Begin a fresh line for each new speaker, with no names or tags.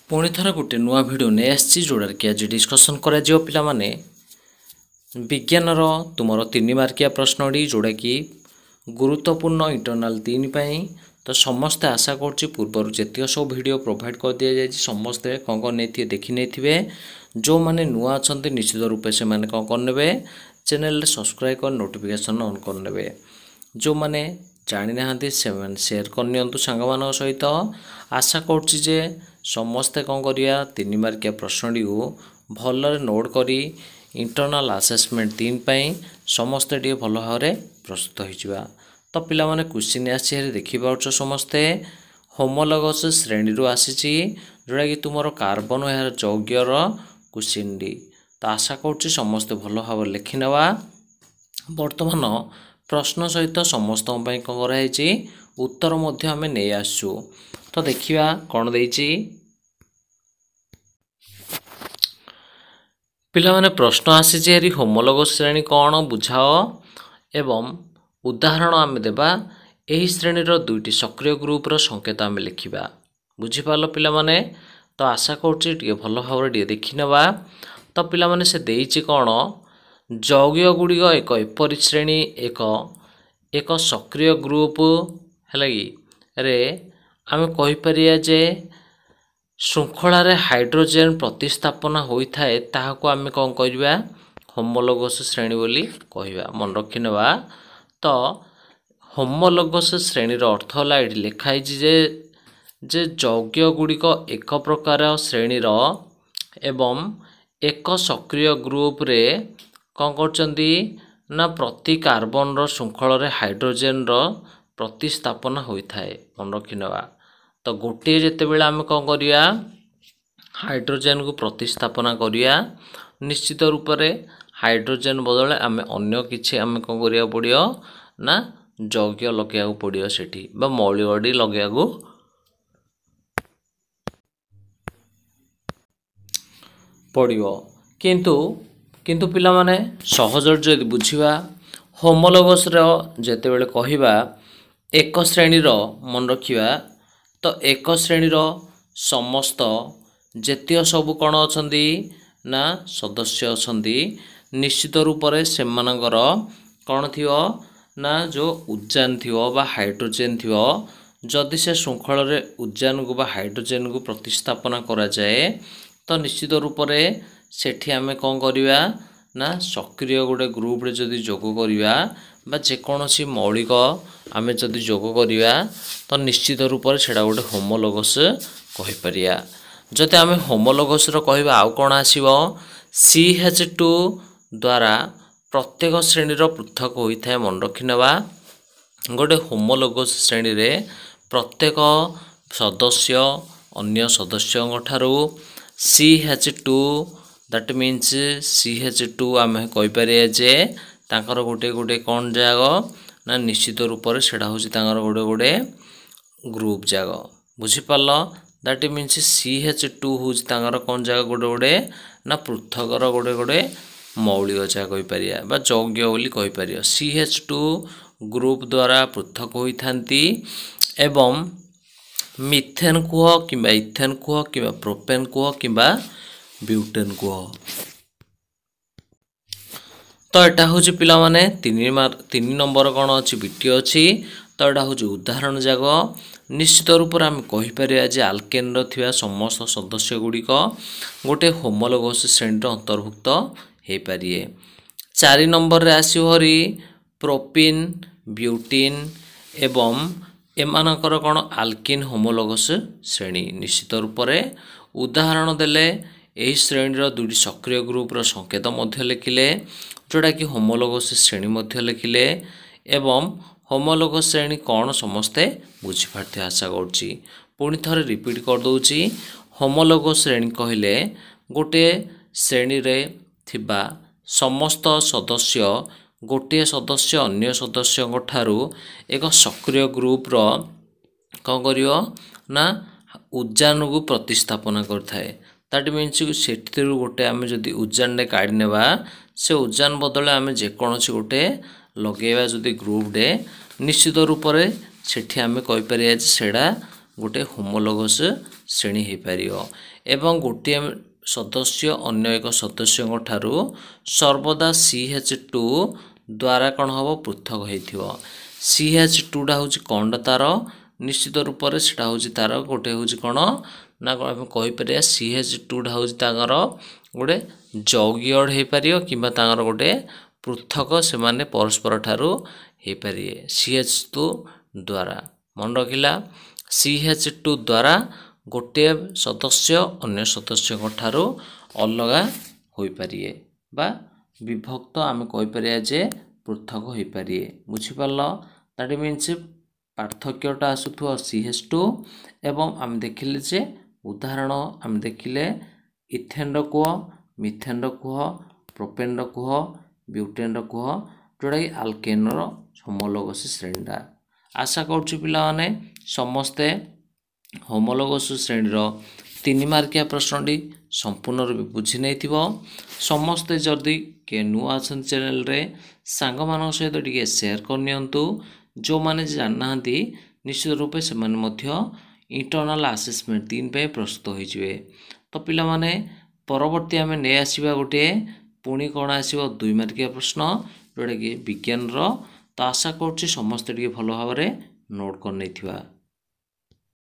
पुणी थर गोटे नुआ भिडियो नहीं आसी जोड़ार कि आज डिस्कसन कर पाने विज्ञान तुम 3 मार्किया प्रश्नटी जोड़ा कि गुरुत्वपूर्ण इंटरनाल 3 तो समस्ते आशा कर पूर्वर जितक सब वीडियो प्रोवाइड कर दि जाए समस्ते कौन कौन नहीं देखी नहीं जो मैंने नुआ अच्छा निश्चित रूपे से कौन करने चैनल सब्सक्राइब कर नोटिफिकेशन ऑन करने जो मैंने जानी ना शेयर करनी सांग मान सहित आशा करे समस्ते कौन करिया 3 मार्किया प्रश्नटी को भलरे नोट करी इंटरनाल असेसमेंट 3 समस्ते टे भल भाव प्रस्तुत होइजिबा। तो पिला माने क्वेश्चन आसी देखि पाउछ समस्ते होमोलोगस श्रेणी रो आसीची जोड़ा कि तुमरो कार्बन यार यौग्यर क्वेश्चन डी। तो आशा करूँ समस्ते भल भाव लिखि नेवा। वर्तमान प्रश्न सहित समस्त कौन कराई उत्तर मध्य आम नहीं आसु। तो देखिया कौन देइछि पिला माने प्रश्न आसी होमोलोगस श्रेणी कौन बुझाओ एवं उदाहरण आम देबा एही श्रेणी दुईटी सक्रिय ग्रुपर संकेत आम लिखा बुझीपाल पिला माने। तो आशा करुँचे भल भाव देखि नेबा। तो पिला माने से देइछि कौन यौगिक गुड़िक एक एपरी श्रेणी एक सक्रिय ग्रुप है रे आम कहीपर जे श्रृंखलार हाइड्रोजेन प्रतिस्थापना होता है ताहाको आम कौन करवा होमोलोगस श्रेणी बोली कहवा मन रखि नेबा। तो होमोलोगस श्रेणीर अर्थ है ये लिखाई जे यौगिक गुड़िक एक प्रकार श्रेणीर एवं एक सक्रिय ग्रुप रे कौन करचंदी ना प्रति कार्बन रो श्रृंखल हाइड्रोजेन रो प्रतिस्थापना होता है मन रखि नेबा। तो गोटे जिते बेले आम कौन करिया हाइड्रोजेन को प्रतिस्थापना करिया निश्चित रूप से हाइड्रोजेन बदले आम अन्य किछि आम कौन करिया पड़ियो ना यौगिक लगे पड़ियो सेठी बा मौलिक लगे पड़ियो। किंतु पिला माने सहजर्य यदि बुझिबा होमोलोगस रो जेते बेले कहिबा एक श्रेणीर मन रखिबा। तो एक श्रेणीर समस्त जेतिय सब कौन अछंदी ना सदस्य अछंदी निश्चित रूप से मानकर कौन थियो ना जो उद्यान थियो बा हाइड्रोजेन थियो जदि से श्रृंखल रे उद्यान को बा हाइड्रोजेन को प्रतिस्थापना करा जाए तो निश्चित रूप से सेठी आमे कौन करिवा ना सक्रिय गोटे ग्रुप रे जदि जोग करिवा बा जेकोसी मौलिक आम जदि जोग करिवा तो निश्चित रूप से सेटा गोटे होमोलोगस कहि परिया। जदि आम होमोलोगस रो कहबा आउ कोन आसीबो CH2 द्वारा प्रत्येक श्रेणी रो पृथक होइथाय मन रखि नेबा। गोटे होमोलोगस श्रेणी रे प्रत्येक सदस्य अन्य सदस्यों ठारू CH2 दैट मीन्स CH2 आम कहि परिया जे तांकर गोटे गोटे कौन जाग ना निश्चित रूप से सेटा होछि तांकर गोटे गोटे ग्रुप जाग बुझीपाल। दैट मीन्स CH2 होछि तांकर कौन जाग गोटे गोटे ना पृथकर गोटे गोटे मौलिक जाग कहि परिया बा यौगिक बोली कहि परिया। CH2 ग्रुप द्वारा पृथक होई थांती एवं मिथेन कुह किंबा इथेन कुह किंबा प्रोपेन कुह किंबा ब्यूटेन कुह। तो यहाँ हूँ पिला माने 3 नंबर कौन अच्छी बीटी अच्छी। तो यहाँ हूँ उदाहरण जाग निश्चित रूप से आम कहीपर आल्केन रो समस्त सदस्य गुड़िक गोटे होमोलोगस श्रेणी अंतर्भुक्त हो पारे। 4 नंबर रे आसी हरी प्रोपिन ब्यूटीन एवं एमानकर कौन आल्किन होमोलोगस श्रेणी निश्चित रूप से उदाहरण देले यही श्रेणी दुईटी सक्रिय ग्रुप रो संकेत मध्य लिखिले जोड़ा कि होमोलोगस श्रेणी मध्य लिखिले एवं होमोलोगस श्रेणी कौन समस्ते बुझीपारथे आशा करुँची। पुणी थरे रिपीट कर दूची होमोलोगस श्रेणी कहले गोटे श्रेणी रे थिबा समस्त सदस्य गोटे सदस्य अन्य सदस्यों ठारू एक सक्रिय ग्रुप रो कौन करियो ना उद्यान को प्रतिस्थापना करथाए। दैट मीन्स से गोटे आम जदि उद्यान रे काढ़ी नेबा से उद्यान बदले आम जेकोसी गोटे लगेवा जदि ग्रुप डे निश्चित रूप से सेठी आम कहीपर सेड़ा गोटे होमोलोगस श्रेणी हो पार एवं गोटे सदस्य अन्य एक सदस्य ठारू सर्वदा CH2 द्वारा कौन हम पृथक हो CH2 टा हूँ कौन तार निश्चित रूप से हूँ तार गोटे हूँ कौन ना कहीपर CH2 टा हूँ तार गोटे यौगिक हो पार कि गोटे पृथक से माने परस्पर ठारू हो पारे CH2 द्वारा मन रखिला CH2 द्वारा गोटे सदस्य अन्य सदस्य ठारू अलग हो पारे बा विभक्त आम कहीपर जे पृथक हो पारे बुझीपार दैट मीन्स पार्थक्यटा आसुथो CH2 एवं आम देखिले जे उदाहरण आम देखिले इथेन कुह मिथेन कुह प्रोपेन कुह ब्यूटेन कुह जोटा कि आल्केन होमोलोगस श्रेणीटा आशा करुच्ची पिला माने समस्ते होमोलोगस श्रेणीर 3 मार्किया प्रश्नटी संपूर्ण रूप बुझी नहीं समस्ते जदि के नुआ अच्छा चैनल रे सांग मान सहित टिके शेयर करनियंतु जो माने जानना निश्चित रूपे से इंटरनल आसेसमेंट 3 पे प्रस्तुत होइजिवे तो पिला माने परवर्ती आमे नै आसीबा गोटे पुणी कौन आसीबो 2 मार्किया प्रश्न जोटा कि विज्ञान रो तो आशा करुच्ची समस्ते टिके भल भाव नोट कर नहीं थिबा।